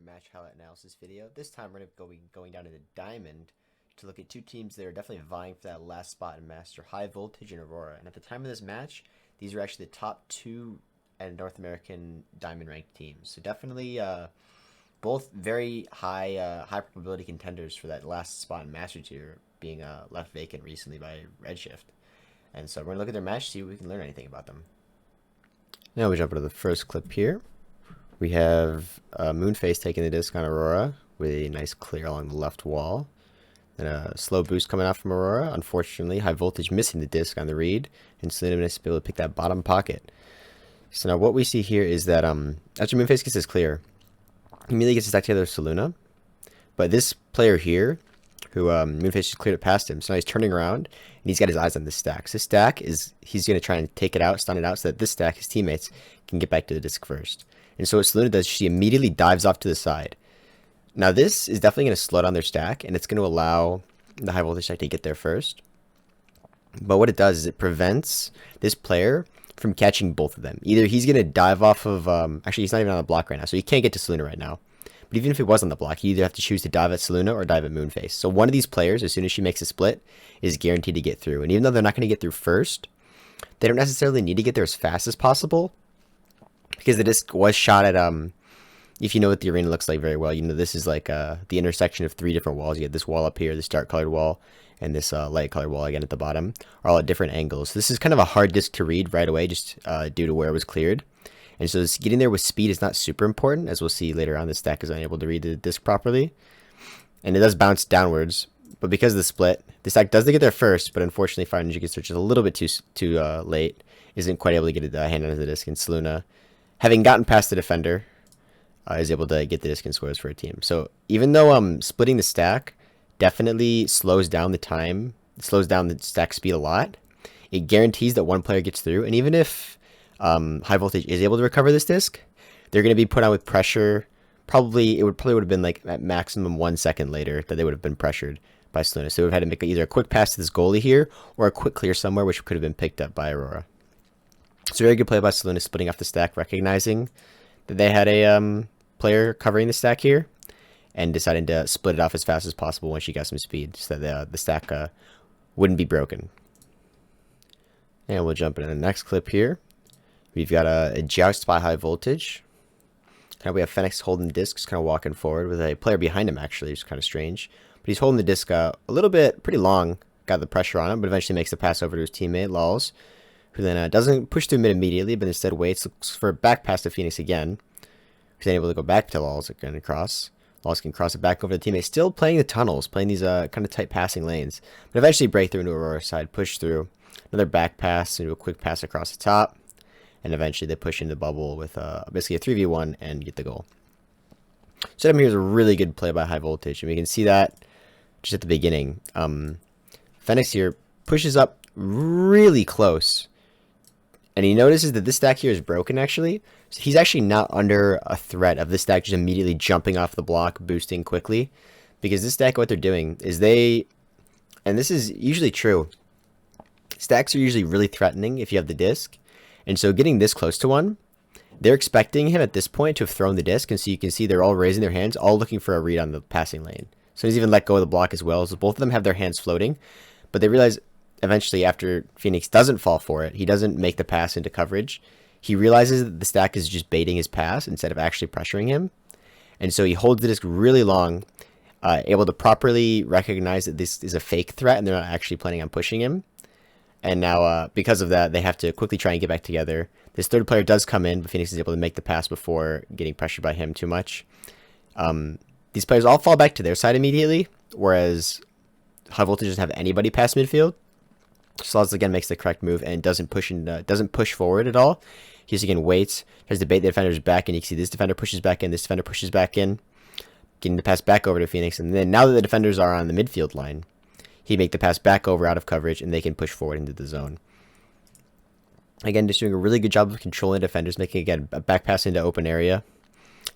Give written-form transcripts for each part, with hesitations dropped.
match highlight analysis video. This time we're going to be going down to the Diamond to look at two teams that are definitely vying for that last spot in Master, High Voltage and Aurora. And at the time of this match, these are actually the top two and North American Diamond ranked teams. So definitely both very high probability contenders for that last spot in Master tier, being left vacant recently by Redshift. And so we're going to look at their match, see if we can learn anything about them. Now we jump into the first clip here. We have Moonface taking the disc on Aurora with a nice clear along the left wall. Then a slow boost coming out from Aurora. Unfortunately, High Voltage missing the disc on the read, and Selena is able to pick that bottom pocket. So now what we see here is that after Moonface gets this clear, he immediately gets to stack together with Selena. But this player here, who Moonface just cleared it past him, so now he's turning around, and he's got his eyes on this stack. So this stack is, he's going to try and take it out, stun it out, so that this stack, his teammates, can get back to the disc first. And so what Selena does, she immediately dives off to the side. Now this is definitely going to slow down their stack, and it's going to allow the High Voltage stack to get there first. But what it does is it prevents this player from catching both of them. Either he's going to dive off of, actually he's not even on the block right now, so he can't get to Selena right now. But even if he was on the block, you either have to choose to dive at Selena or dive at Moonface. So one of these players, as soon as she makes a split, is guaranteed to get through. And even though they're not going to get through first, they don't necessarily need to get there as fast as possible, because the disc was shot at, if you know what the arena looks like very well, you know this is like the intersection of three different walls. You have this wall up here, this dark colored wall, and this light colored wall again at the bottom, are all at different angles. This is kind of a hard disc to read right away, just due to where it was cleared. And so getting there with speed is not super important, as we'll see later on. The stack is unable to read the disc properly, and it does bounce downwards. But because of the split, the stack does get there first, but unfortunately Fire Ninja gets there just a little bit too late, isn't quite able to get a hand on the disc, and Selena, having gotten past the defender, is able to get the disc and scores for a team. So even though splitting the stack definitely slows down the time, slows down the stack speed a lot, it guarantees that one player gets through. And even if High Voltage is able to recover this disc, they're going to be put on with pressure. It would have been like at maximum 1 second later that they would have been pressured by Selena. So they would have had to make either a quick pass to this goalie here or a quick clear somewhere, which could have been picked up by Aurora. So very good play by Selena, splitting off the stack, recognizing that they had a player covering the stack here, and deciding to split it off as fast as possible when she got some speed, so that the stack wouldn't be broken. And we'll jump into the next clip here. We've got a joust by High Voltage. We have Phoenix holding the disc, just kind of walking forward with a player behind him, actually, which is kind of strange. But he's holding the disc a little bit, pretty long, got the pressure on him, but eventually makes the pass over to his teammate, Lols, who then doesn't push through mid immediately, but instead waits, looks for a back pass to Phoenix again. He's then able to go back to Lols again and cross. Lols can cross it back over the teammate, still playing the tunnels, playing these kind of tight passing lanes. But eventually break through into Aurora's side, push through. Another back pass into a quick pass across the top. And eventually they push into the bubble with basically a 3v1 and get the goal. So here's a really good play by High Voltage. And we can see that just at the beginning. Phoenix here pushes up really close. And he notices that this stack here is broken, actually. So he's actually not under a threat of this stack just immediately jumping off the block, boosting quickly. Because this stack, what they're doing is and this is usually true, stacks are usually really threatening if you have the disc. And so getting this close to one, they're expecting him at this point to have thrown the disc. And so you can see they're all raising their hands, all looking for a read on the passing lane. So he's even let go of the block as well. So both of them have their hands floating. But they realize eventually, after Phoenix doesn't fall for it, he doesn't make the pass into coverage. He realizes that the stack is just baiting his pass instead of actually pressuring him. And so he holds the disc really long, able to properly recognize that this is a fake threat and they're not actually planning on pushing him. And now, because of that, they have to quickly try and get back together. This third player does come in, but Phoenix is able to make the pass before getting pressured by him too much. These players all fall back to their side immediately, whereas High Voltage doesn't have anybody past midfield. Sloz again makes the correct move and doesn't push forward at all. He just again waits, tries to bait the defenders back, and you can see this defender pushes back in, this defender pushes back in, getting the pass back over to Phoenix. And then now that the defenders are on the midfield line, he make the pass back over out of coverage, and they can push forward into the zone. Again, just doing a really good job of controlling defenders, making again a back pass into open area.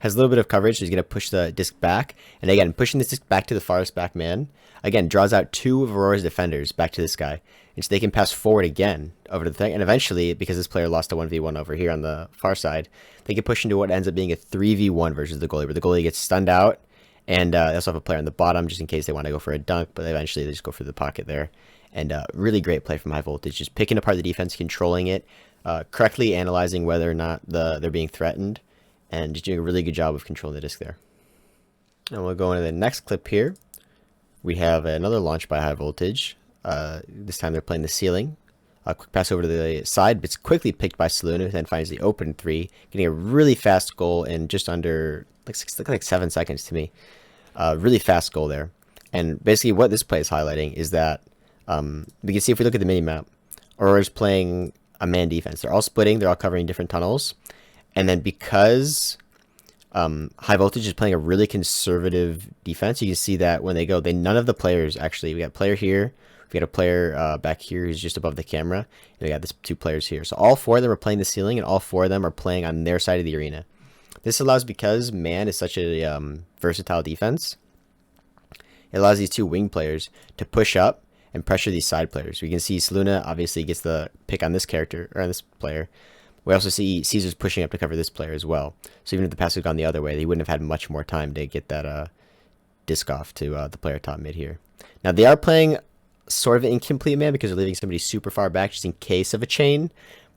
has a little bit of coverage, so he's going to push the disc back. And again, pushing this disc back to the farthest back man, again, draws out 2 of Aurora's defenders back to this guy. And so they can pass forward again over to the thing. And eventually, because this player lost a 1v1 over here on the far side, they can push into what ends up being a 3v1 versus the goalie, where the goalie gets stunned out. And they also have a player on the bottom just in case they want to go for a dunk, but eventually they just go for the pocket there. And really great play from High Voltage, just picking apart the defense, controlling it, correctly analyzing whether or not they're being threatened, and just doing a really good job of controlling the disc there. And we'll go into the next clip here. We have another launch by High Voltage. This time they're playing the ceiling. A quick pass over to the side, but it's quickly picked by Saluna, who then finds the open 3, getting a really fast goal in just under like 7 seconds to me. Really fast goal there. And basically what this play is highlighting is that we can see if we look at the mini-map, Aurora's playing a man defense. They're all splitting. They're all covering different tunnels. And then because High Voltage is playing a really conservative defense, you can see that when they go, none of the players actually, we got a player here, we got a player back here who's just above the camera, and we got this 2 players here. So all 4 of them are playing the ceiling, and all 4 of them are playing on their side of the arena. This allows, because man is such a versatile defense, it allows these 2 wing players to push up and pressure these side players. We can see Saluna obviously gets the pick on this character, or on this player. We also see Caesar's pushing up to cover this player as well. So even if the pass had gone the other way, they wouldn't have had much more time to get that disc off to the player top mid here. Now they are playing sort of an incomplete man because they're leaving somebody super far back just in case of a chain.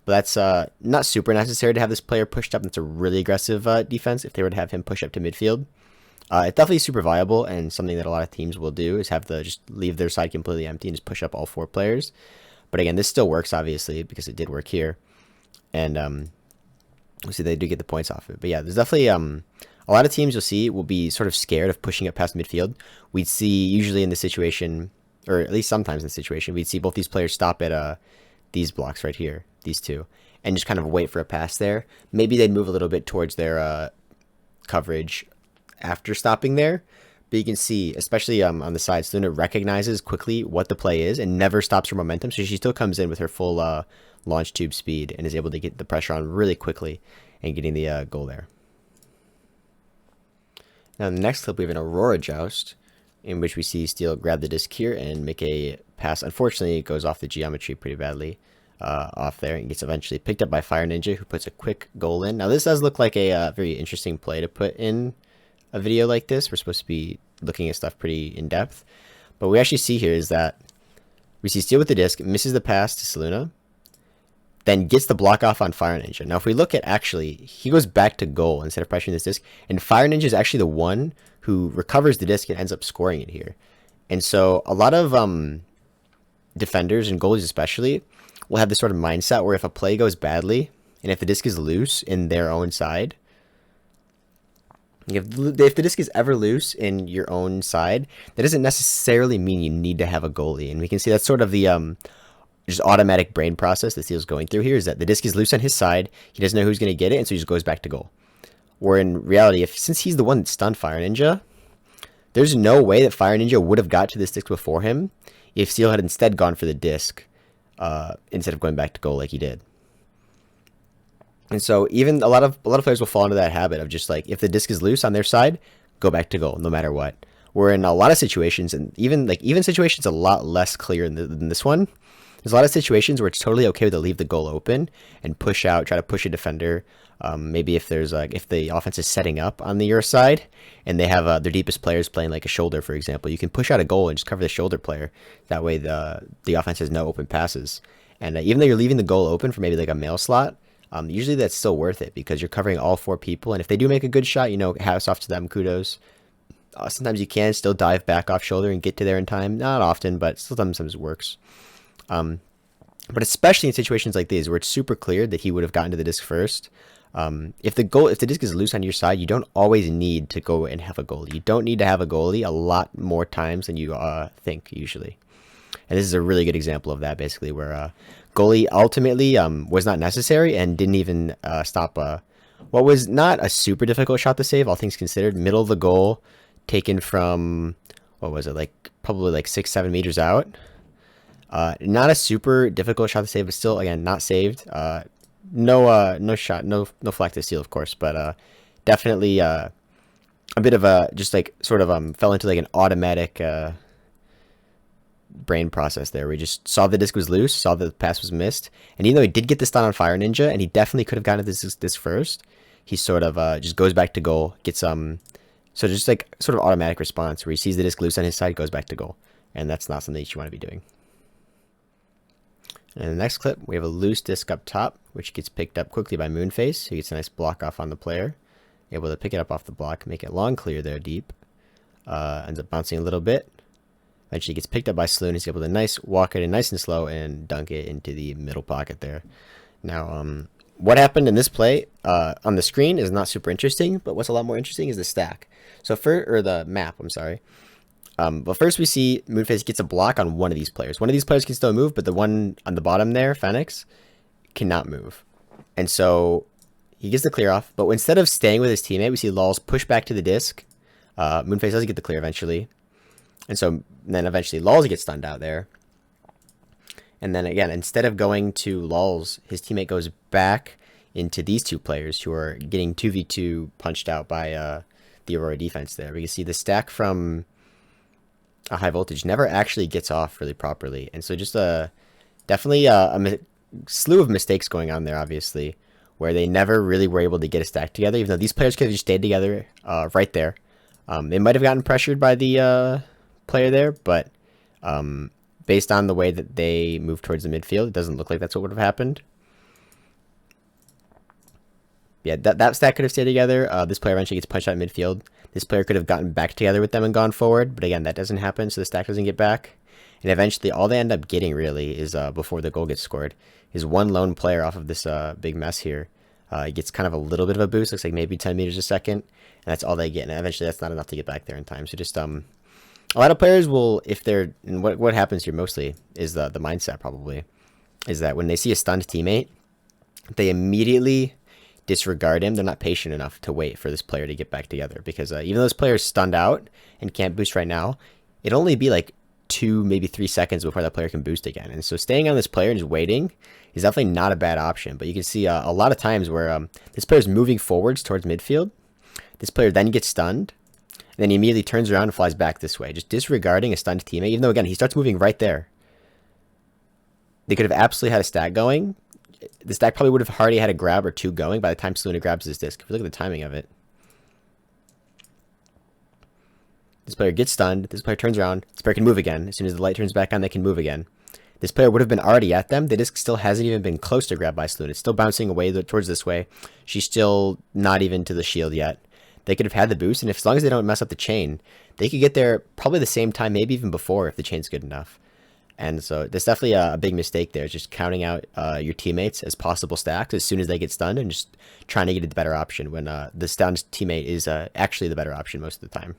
But that's not super necessary to have this player pushed up. That's a really aggressive defense if they were to have him push up to midfield. It's definitely super viable, and something that a lot of teams will do is have just leave their side completely empty and just push up all 4 players. But again, this still works, obviously, because it did work here. And see, they do get the points off it. But yeah, there's definitely a lot of teams you'll see will be sort of scared of pushing up past midfield. We'd see usually in this situation, or at least sometimes in this situation, we'd see both these players stop at these blocks right here, these 2, and just kind of wait for a pass there. Maybe they'd move a little bit towards their coverage after stopping there, but you can see, especially on the side, Saluna recognizes quickly what the play is and never stops her momentum, so she still comes in with her full launch tube speed and is able to get the pressure on really quickly and getting the goal there. Now in the next clip we have an Aurora joust in which we see Steel grab the disc here and make a pass. Unfortunately it goes off the geometry pretty badly off there and gets eventually picked up by Fire Ninja, who puts a quick goal in. Now this does look like a very interesting play to put in a video like this. We're supposed to be looking at stuff pretty in depth, but what we actually see here is that we see Steel with the disc, misses the pass to Saluna, then gets the block off on Fire Ninja. Now if we look at, actually he goes back to goal instead of pressuring this disc, and Fire Ninja is actually the one who recovers the disc and ends up scoring it here. And so a lot of defenders and goalies especially will have this sort of mindset where if a play goes badly and if the disc is loose in their own side, if the disc is ever loose in your own side, that doesn't necessarily mean you need to have a goalie. And we can see that's sort of the just automatic brain process that Steel's going through here, is that the disc is loose on his side, he doesn't know who's going to get it, and so he just goes back to goal. Where in reality, since he's the one that stunned Fire Ninja, there's no way that Fire Ninja would have got to this disc before him if Steel had instead gone for the disc instead of going back to goal like he did. And so even a lot of players will fall into that habit of just like, if the disc is loose on their side, go back to goal no matter what. Where in a lot of situations, and even situations a lot less clear than this one, there's a lot of situations where it's totally okay to leave the goal open and push out, try to push a defender. Maybe if there's if the offense is setting up on your side and they have their deepest players playing like a shoulder, for example, you can push out a goal and just cover the shoulder player. That way the offense has no open passes. And even though you're leaving the goal open for maybe like a mail slot, usually that's still worth it because you're covering all 4 people. And if they do make a good shot, hats off to them, kudos. Sometimes you can still dive back off shoulder and get to there in time. Not often, but still sometimes it works. But especially in situations like these where it's super clear that he would have gotten to the disc first. If the disc is loose on your side, you don't always need to go and have a goalie. You don't need to have a goalie a lot more times than you think usually. And this is a really good example of that, basically, where goalie ultimately was not necessary and didn't even stop what was not a super difficult shot to save, all things considered. Middle of the goal, taken from, what was it, probably 6-7 meters out. Not a super difficult shot to save, but still, again, not saved. No shot, no flag to steal, of course, but definitely a bit of a just like sort of fell into like an automatic brain process there. We just saw the disc was loose, saw that the pass was missed, and even though he did get the stun on Fire Ninja, and he definitely could have gotten this disc first, he sort of just goes back to goal, gets so just like sort of automatic response where he sees the disc loose on his side, goes back to goal, and that's not something that you want to be doing. And in the next clip, we have a loose disc up top, which gets picked up quickly by Moonface. He gets a nice block off on the player, able to pick it up off the block, make it long clear there deep. Ends up bouncing a little bit. Eventually gets picked up by Sloon. He's able to walk it in nice and slow and dunk it into the middle pocket there. Now, what happened in this play on the screen is not super interesting, but what's a lot more interesting is the stack. So or the map, I'm sorry. But first we see Moonface gets a block on one of these players. One of these players can still move, but the one on the bottom there, Phoenix, cannot move. And so he gets the clear off, but instead of staying with his teammate, we see Lulz push back to the disc. Moonface doesn't get the clear eventually. And so then eventually Lulz gets stunned out there. And then again, instead of going to Lulz, his teammate goes back into these two players who are getting 2v2 punched out by the Aurora defense there. We can see the stack from a high voltage never actually gets off really properly. And so just definitely a slew of mistakes going on there, obviously, where they never really were able to get a stack together, even though these players could have just stayed together right there. They might have gotten pressured by the player there, but based on the way that they moved towards the midfield, it doesn't look like that's what would have happened. Yeah, that stack could have stayed together. This player eventually gets punched out in midfield. This player could have gotten back together with them and gone forward, but again, that doesn't happen, so the stack doesn't get back. And eventually, all they end up getting, really, is before the goal gets scored, is one lone player off of this big mess here. He gets kind of a little bit of a boost, looks like maybe 10 meters a second, and that's all they get. And eventually, that's not enough to get back there in time. So just a lot of players will, if they're, and what happens here mostly is the mindset probably, is that when they see a stunned teammate, they immediately disregard him. They're not patient enough to wait for this player to get back together, because even though this player is stunned out and can't boost right now, it'll only be like 2, maybe 3 seconds before that player can boost again. And so staying on this player and just waiting is definitely not a bad option. But you can see a lot of times where this player is moving forwards towards midfield. This player then gets stunned, and then he immediately turns around and flies back this way, just disregarding a stunned teammate, even though, again, he starts moving right there. They could have absolutely had a stack going. The stack probably would have already had a grab or 2 going by the time Saluna grabs his disc. If you look at the timing of it. This player gets stunned. This player turns around. This player can move again. As soon as the light turns back on, they can move again. This player would have been already at them. The disc still hasn't even been close to grab by Saluna. It's still bouncing away towards this way. She's still not even to the shield yet. They could have had the boost, and as long as they don't mess up the chain, they could get there probably the same time, maybe even before, if the chain's good enough. And so there's definitely a big mistake there, just counting out your teammates as possible stacks as soon as they get stunned, and just trying to get a better option when the stunned teammate is actually the better option most of the time.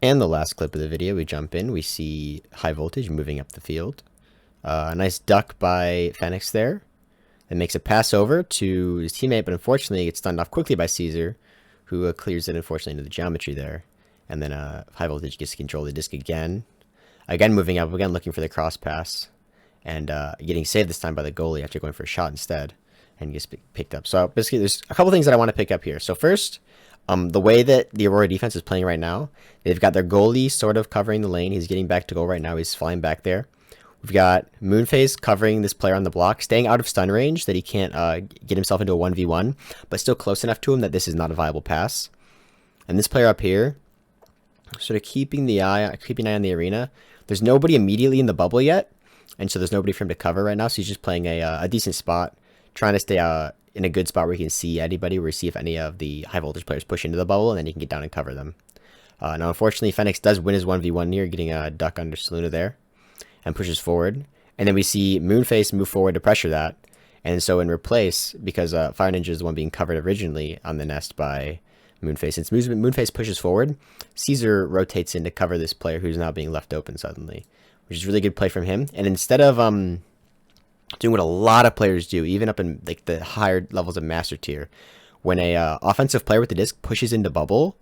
And the last clip of the video, we jump in, we see high voltage moving up the field. A nice duck by Phoenix there. It makes a pass over to his teammate, but unfortunately it gets stunned off quickly by Caesar, who clears it unfortunately into the geometry there. And then high voltage gets to control the disc again. Again, moving up, again looking for the cross pass, and getting saved this time by the goalie after going for a shot instead, and gets picked up. So basically, there's a couple things that I want to pick up here. So first, the way that the Aurora defense is playing right now, they've got their goalie sort of covering the lane. He's getting back to goal right now. He's flying back there. We've got Moonface covering this player on the block, staying out of stun range that he can't get himself into a 1v1, but still close enough to him that this is not a viable pass. And this player up here, sort of keeping an eye on the arena. There's nobody immediately in the bubble yet, and so there's nobody for him to cover right now, so he's just playing a decent spot, trying to stay in a good spot where he can see anybody, where he see if any of the high voltage players push into the bubble, and then he can get down and cover them. Now, unfortunately, Phoenix does win his 1v1 here, getting a duck under Saluna there, and pushes forward. And then we see Moonface move forward to pressure that, and so in replace, because Fire Ninja is the one being covered originally on the nest by Moonface. Since Moonface pushes forward, Caesar rotates in to cover this player who's now being left open suddenly, which is really good play from him. And instead of doing what a lot of players do, even up in like the higher levels of master tier, when a offensive player with the disc pushes into bubble,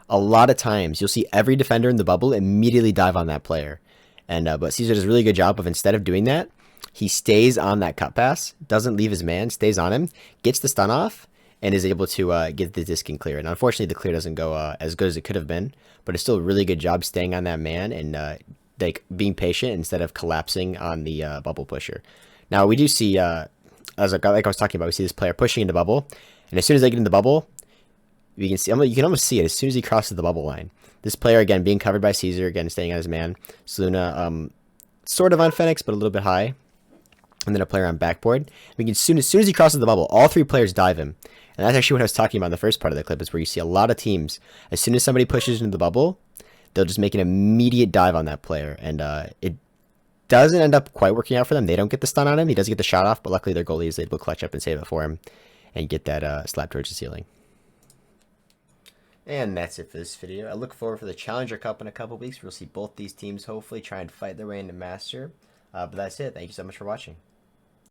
a lot of times you'll see every defender in the bubble immediately dive on that player. And but Caesar does a really good job of, instead of doing that, he stays on that cut pass, doesn't leave his man, stays on him, gets the stun off, and is able to get the disc and clear. And unfortunately, the clear doesn't go as good as it could have been, but it's still a really good job staying on that man and like being patient instead of collapsing on the bubble pusher. Now we do see, as like I was talking about, we see this player pushing into bubble, and as soon as they get in the bubble, you can see, you can almost see it as soon as he crosses the bubble line. This player again being covered by Caesar, again staying on his man. Saluna, sort of on Fenix, but a little bit high. And then a player on backboard. We can as soon as he crosses the bubble, all three players dive him. And that's actually what I was talking about in the first part of the clip, is where you see a lot of teams, as soon as somebody pushes into the bubble, they'll just make an immediate dive on that player. And it doesn't end up quite working out for them. They don't get the stun on him. He does get the shot off, but luckily their goalie is able to clutch up and save it for him and get that slap towards the ceiling. And that's it for this video. I look forward for the Challenger Cup in a couple weeks. We'll see both these teams hopefully try and fight their way into Master. But that's it. Thank you so much for watching.